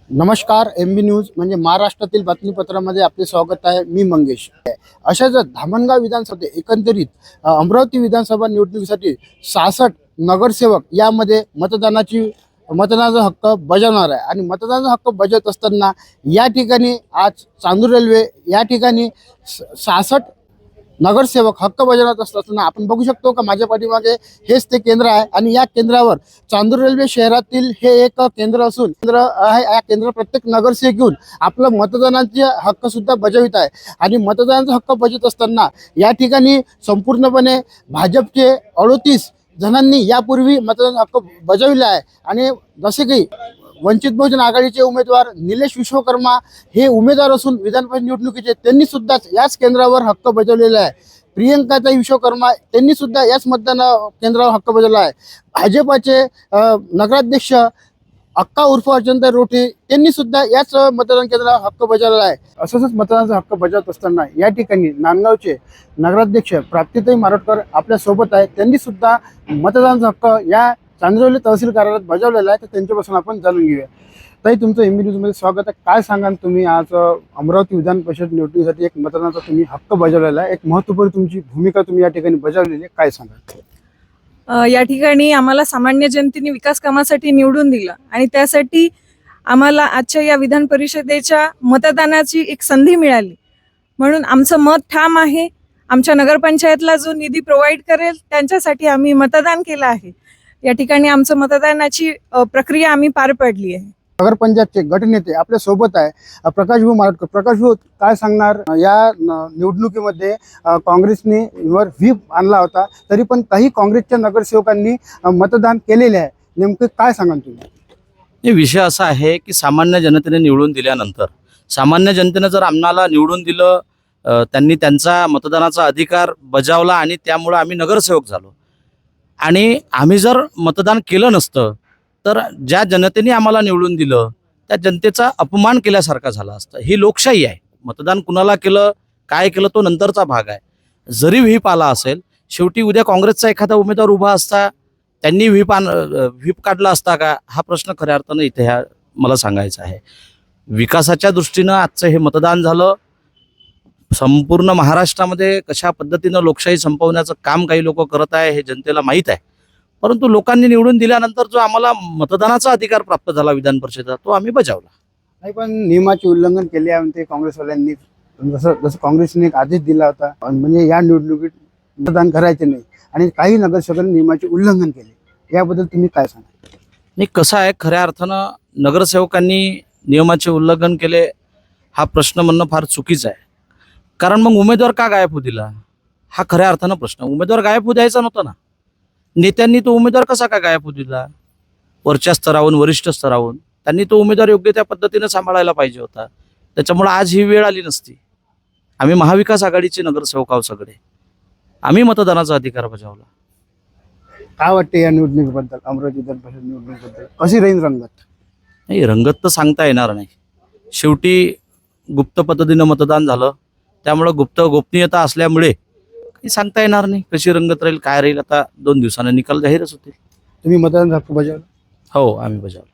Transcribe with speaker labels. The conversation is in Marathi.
Speaker 1: नमस्कार. MB न्यूज म्हणजे महाराष्ट्रातील बातमीपत्रामध्ये आपले स्वागत आहे. मी मंगेश. अशाच धामणगाव विधानसभेत एकंदरीत अमरावती विधानसभा निवडणुकीसाठी 66 नगरसेवक यामध्ये मतदानाचा हक्क बजावणार आहे आणि मतदानाचा हक्क बजावत असताना या ठिकाणी आज चांदूर रेल्वे या ठिकाणी 66 नगरसेवक हक्क बजावत असताना आपण बघू शकतो का माझ्या पाठीमागे हेच ते केंद्र आहे आणि या केंद्रावर चांदूर रेल्वे शहरातील हे एक केंद्र असून या केंद्र प्रत्येक नगरसेवक घेऊन आपलं मतदानाचे हक्क सुद्धा बजावित आहे आणि मतदानाचा हक्क बजावत असताना या ठिकाणी संपूर्णपणे भाजपचे 38 जणांनी यापूर्वी मतदान हक्क बजावले आहे आणि जसे की वंचित बहुजन आघाडीचे उमेदवार निलेश विश्वकर्मा हे उमेदवार असून विधान परिषद निवडणुकीचे त्यांनी सुद्धा याच केंद्रावर हक्क बजावलेला आहे. प्रियंकाताई विश्वकर्मा त्यांनी सुद्धा याच मतदान केंद्रावर हक्क बजावला आहे. भाजपाचे नगराध्यक्ष अक्का उर्फ अर्चनताई रोठे त्यांनी सुद्धा याच मतदान केंद्रावर हक्क बजावला आहे. असंच मतदानाचा हक्क बजावत असताना या ठिकाणी नांदगावचे नगराध्यक्ष प्राप्तिताई मारोटकर आपल्या सोबत आहे. त्यांनी सुद्धा मतदानाचा हक्क या चांदोली तहसील कार्यालयात बजावलेला आहे. तर त्यांच्यापासून आपण जाणून घेऊया. ताई, तुमचं MB न्यूजमध्ये स्वागत आहे. काय सांगाल तुम्ही आज अमरावती विधान परिषद निवडणुकीसाठी एक मतदानाचा तुम्ही हक्क बजावलेला आहे, एक महत्त्वपूर्ण तुमची भूमिका तुम्ही या ठिकाणी बजावलेली आहे, काय सांगाल?
Speaker 2: या ठिकाणी आम्हाला सामान्य जनतेने विकास कामासाठी निवडून दिलं आणि त्यासाठी आम्हाला आजच्या या विधान परिषदेच्या मतदानाची एक संधी मिळाली. म्हणून आमचं मत ठाम आहे. आमच्या नगरपंचायतला जो निधी प्रोव्हाइड करेल त्यांच्यासाठी आम्ही मतदान केलं आहे. या ठिकाणी आमचं मतदानाची प्रक्रिया आम्ही पार पाडली आहे.
Speaker 1: नगरपंचायतचे गटनेते आपल्या सोबत आहे प्रकाशभाऊ मारोटकर. प्रकाशभाऊ, काय सांगणार? या निवडणुकीमध्ये काँग्रेसने व्हीप आणला होता, तरी पण काही काँग्रेसच्या नगरसेवकांनी मतदान केलेले आहे. नेमकं काय सांगाल तुम्ही?
Speaker 3: हे विषय असा आहे की सामान्य जनतेने निवडून दिल्यानंतर सामान्य जनतेने जर आम्हाला निवडून दिलं, त्यांनी त्यांचा मतदानाचा अधिकार बजावला आणि त्यामुळे आम्ही नगरसेवक झालो. आणि आम्ही जर मतदान केलं नसतं तर ज्या जनतेने आम्हाला निवडून दिलं त्या जनतेचा अपमान केल्यासारखा झाला असता. ही लोकशाही आहे. मतदान कुणाला केलं, काय केलं तो नंतरचा भाग आहे. जरी व्हीप आला असेल, शेवटी उद्या काँग्रेसचा एखादा उमेदवार उभा असता, त्यांनी व्हीप काढला असता का, हा प्रश्न खऱ्या अर्थानं इथे मला सांगायचा आहे. विकासाच्या दृष्टीनं आजचं हे मतदान झालं. संपूर्ण महाराष्ट्रामध्ये कशा पद्धतीनं लोकशाही संपवण्याचं काम काही लोक करत आहे हे जनतेला माहीत आहे. परंतु लोकांनी निवडून दिल्यानंतर जो आम्हाला मतदानाचा अधिकार प्राप्त झाला विधान परिषदेचा, तो आम्ही बजावला.
Speaker 1: नाही, पण नियमाचे उल्लंघन केले आहे म्हणते काँग्रेसवाल्यांनी. जसं काँग्रेसने एक आदेश दिला होता म्हणजे या निवडणुकीत मतदान करायचे नाही आणि काही नगरसेवकांनी नियमाचे उल्लंघन केले, याबद्दल तुम्ही काय सांगा?
Speaker 3: नाही, कसं आहे, खऱ्या अर्थानं नगरसेवकांनी नियमाचे उल्लंघन केले हा प्रश्न म्हणणं फार चुकीचं आहे. कारण मग उमेदवार का गायब होऊ दिला, हा खऱ्या अर्थानं प्रश्न. उमेदवार गायब होऊ द्यायचा नव्हता ना. नेत्यांनी तो उमेदवार कसा का गायब होऊ दिला? वरच्या स्तरावरून, वरिष्ठ स्तरावरून त्यांनी तो उमेदवार योग्य त्या पद्धतीने सांभाळायला पाहिजे होता. त्याच्यामुळे आज ही वेळ आली नसती. आम्ही महाविकास आघाडीचे नगरसेवक आहोत सगळे. आम्ही मतदानाचा अधिकार बजावला.
Speaker 1: काय वाटते या निवडणुकीबद्दल, अमरावती विधान परिषद निवडणुकीबद्दल कशी राहील रंगत?
Speaker 3: नाही, रंगत तर सांगता येणार नाही. शेवटी गुप्त पद्धतीनं मतदान झालं, त्यामुळं गोपनीयता असल्यामुळे काही सांगता येणार नाही कशी रंगत राहील, काय राहील. आता 2 दिवसांनी निकाल जाहीरच होतील.
Speaker 1: तुम्ही मतदान हक्क बजावला?
Speaker 3: हो, आम्ही बजावला.